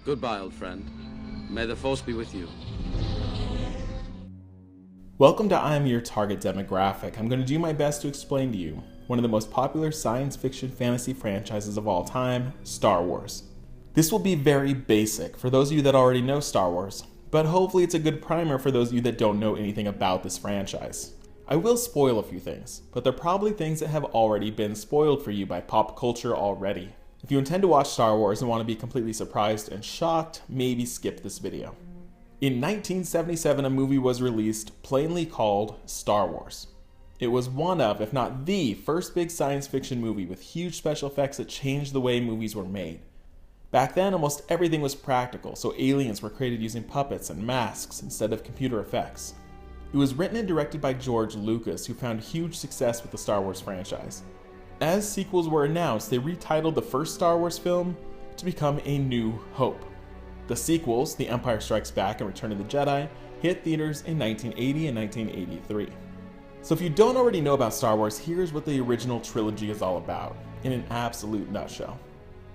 Goodbye, old friend. May the Force be with you. Welcome to I Am Your Target Demographic. I'm going to do my best to explain to you one of the most popular science fiction fantasy franchises of all time, Star Wars. This will be very basic for those of you that already know Star Wars, but hopefully it's a good primer for those of you that don't know anything about this franchise. I will spoil a few things, but they're probably things that have already been spoiled for you by pop culture already. If you intend to watch Star Wars and want to be completely surprised and shocked, maybe skip this video. In 1977, a movie was released plainly called Star Wars. It was one of, if not the, first big science fiction movie with huge special effects that changed the way movies were made. Back then, almost everything was practical, so aliens were created using puppets and masks instead of computer effects. It was written and directed by George Lucas, who found huge success with the Star Wars franchise. As sequels were announced, they retitled the first Star Wars film to become A New Hope. The sequels, The Empire Strikes Back and Return of the Jedi, hit theaters in 1980 and 1983. So if you don't already know about Star Wars, here's what the original trilogy is all about, in an absolute nutshell.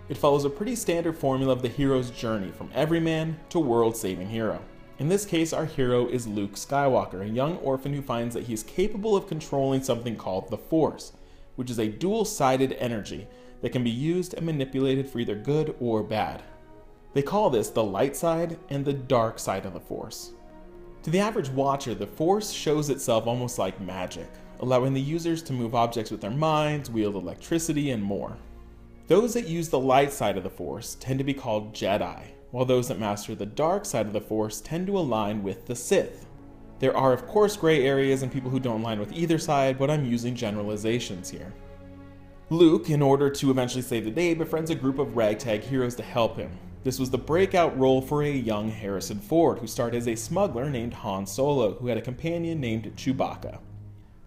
It follows a pretty standard formula of the hero's journey from everyman to world-saving hero. In this case, our hero is Luke Skywalker, a young orphan who finds that he is capable of controlling something called the Force, which is a dual-sided energy that can be used and manipulated for either good or bad. They call this the light side and the dark side of the Force. To the average watcher, the Force shows itself almost like magic, allowing the users to move objects with their minds, wield electricity, and more. Those that use the light side of the Force tend to be called Jedi, while those that master the dark side of the Force tend to align with the Sith. There are of course gray areas and people who don't align with either side, but I'm using generalizations here. Luke, in order to eventually save the day, befriends a group of ragtag heroes to help him. This was the breakout role for a young Harrison Ford, who starred as a smuggler named Han Solo, who had a companion named Chewbacca.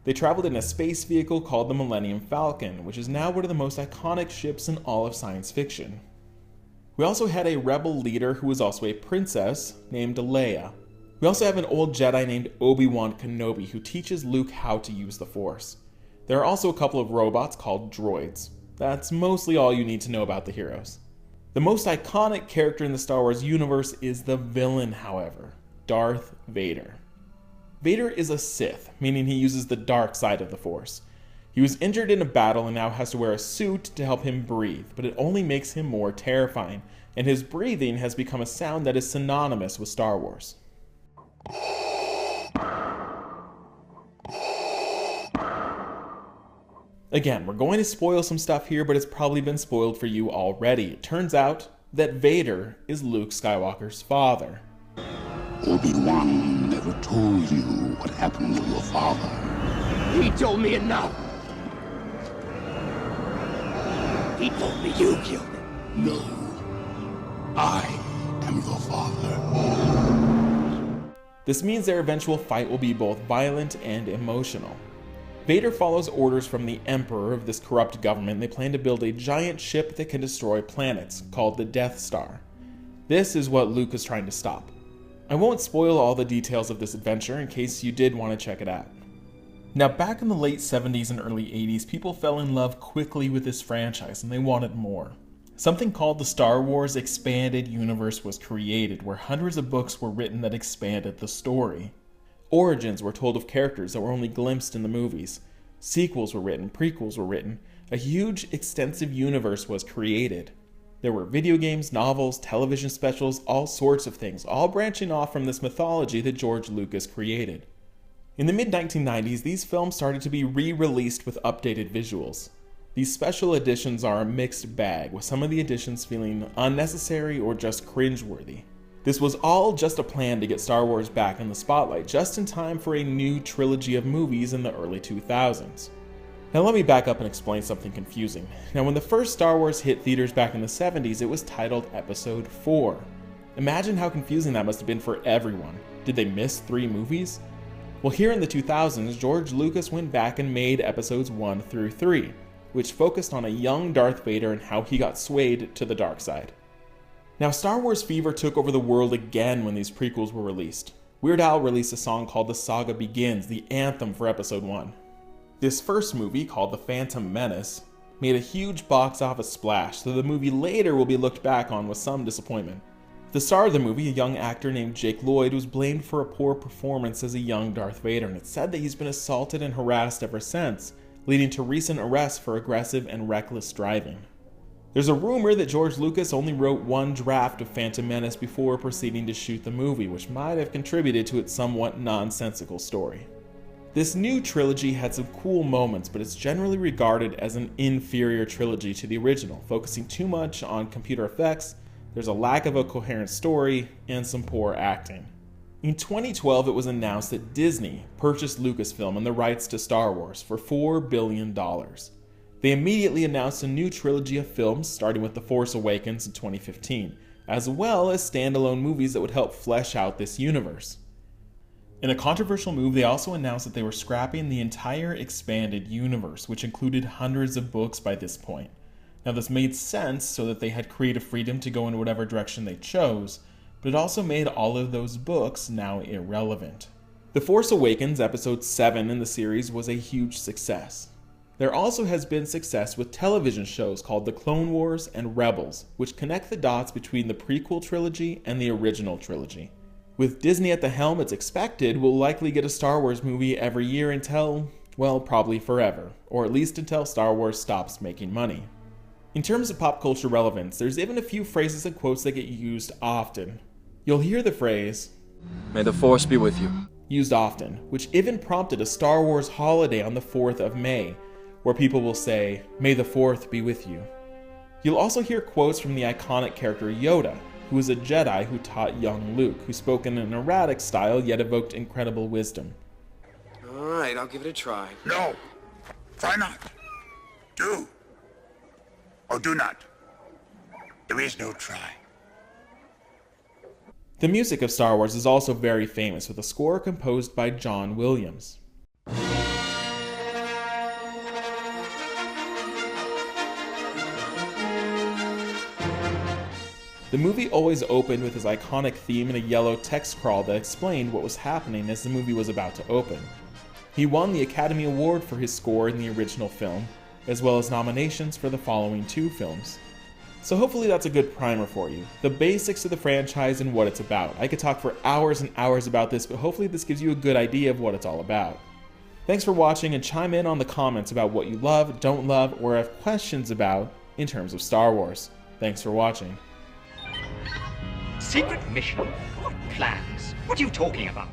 They traveled in a space vehicle called the Millennium Falcon, which is now one of the most iconic ships in all of science fiction. We also had a rebel leader who was also a princess named Leia. We also have an old Jedi named Obi-Wan Kenobi who teaches Luke how to use the Force. There are also a couple of robots called droids. That's mostly all you need to know about the heroes. The most iconic character in the Star Wars universe is the villain, however, Darth Vader. Vader is a Sith, meaning he uses the dark side of the Force. He was injured in a battle and now has to wear a suit to help him breathe, but it only makes him more terrifying, and his breathing has become a sound that is synonymous with Star Wars. Again, we're going to spoil some stuff here, but it's probably been spoiled for you already. It turns out that Vader is Luke Skywalker's father. Obi-Wan never told you what happened to your father. He told me enough. He told me you killed him. No. I am your father. This means their eventual fight will be both violent and emotional. Vader follows orders from the Emperor of this corrupt government. They plan to build a giant ship that can destroy planets, called the Death Star. This is what Luke is trying to stop. I won't spoil all the details of this adventure in case you did want to check it out. Now, back in the late 70s and early 80s, people fell in love quickly with this franchise and they wanted more. Something called the Star Wars Expanded Universe was created, where hundreds of books were written that expanded the story. Origins were told of characters that were only glimpsed in the movies. Sequels were written, prequels were written. A huge, extensive universe was created. There were video games, novels, television specials, all sorts of things, all branching off from this mythology that George Lucas created. In the mid-1990s, these films started to be re-released with updated visuals. These special editions are a mixed bag, with some of the editions feeling unnecessary or just cringeworthy. This was all just a plan to get Star Wars back in the spotlight, just in time for a new trilogy of movies in the early 2000s. Now let me back up and explain something confusing. Now when the first Star Wars hit theaters back in the 70s, it was titled Episode 4. Imagine how confusing that must have been for everyone. Did they miss 3 movies? Well, here in the 2000s, George Lucas went back and made episodes 1 through 3, which focused on a young Darth Vader and how he got swayed to the dark side. Now, Star Wars fever took over the world again when these prequels were released. Weird Al released a song called The Saga Begins, the anthem for Episode 1. This first movie, called The Phantom Menace, made a huge box office splash, so the movie later will be looked back on with some disappointment. The star of the movie, a young actor named Jake Lloyd, was blamed for a poor performance as a young Darth Vader, and it's said that he's been assaulted and harassed ever since, leading to recent arrests for aggressive and reckless driving. There's a rumor that George Lucas only wrote one draft of Phantom Menace before proceeding to shoot the movie, which might have contributed to its somewhat nonsensical story. This new trilogy had some cool moments, but it's generally regarded as an inferior trilogy to the original, focusing too much on computer effects. There's a lack of a coherent story, and some poor acting. In 2012, it was announced that Disney purchased Lucasfilm and the rights to Star Wars for $4 billion. They immediately announced a new trilogy of films, starting with The Force Awakens in 2015, as well as standalone movies that would help flesh out this universe. In a controversial move, they also announced that they were scrapping the entire expanded universe, which included hundreds of books by this point. Now, this made sense so that they had creative freedom to go in whatever direction they chose, but it also made all of those books now irrelevant. The Force Awakens, episode 7 in the series, was a huge success. There also has been success with television shows called The Clone Wars and Rebels, which connect the dots between the prequel trilogy and the original trilogy. With Disney at the helm, it's expected we'll likely get a Star Wars movie every year until, well, probably forever, or at least until Star Wars stops making money. In terms of pop culture relevance, there's even a few phrases and quotes that get used often. You'll hear the phrase, "May the Force be with you," used often, which even prompted a Star Wars holiday on the 4th of May, where people will say, "May the 4th be with you." You'll also hear quotes from the iconic character Yoda, who was a Jedi who taught young Luke, who spoke in an erratic style yet evoked incredible wisdom. All right, I'll give it a try. No. Try not. Do. Or do not. There is no try. The music of Star Wars is also very famous, with a score composed by John Williams. The movie always opened with his iconic theme and a yellow text scroll that explained what was happening as the movie was about to open. He won the Academy Award for his score in the original film, as well as nominations for the following 2 films. So hopefully that's a good primer for you, the basics of the franchise and what it's about. I could talk for hours and hours about this, but hopefully this gives you a good idea of what it's all about. Thanks for watching, and chime in on the comments about what you love, don't love, or have questions about in terms of Star Wars. Thanks for watching. Secret mission? What plans? What are you talking about?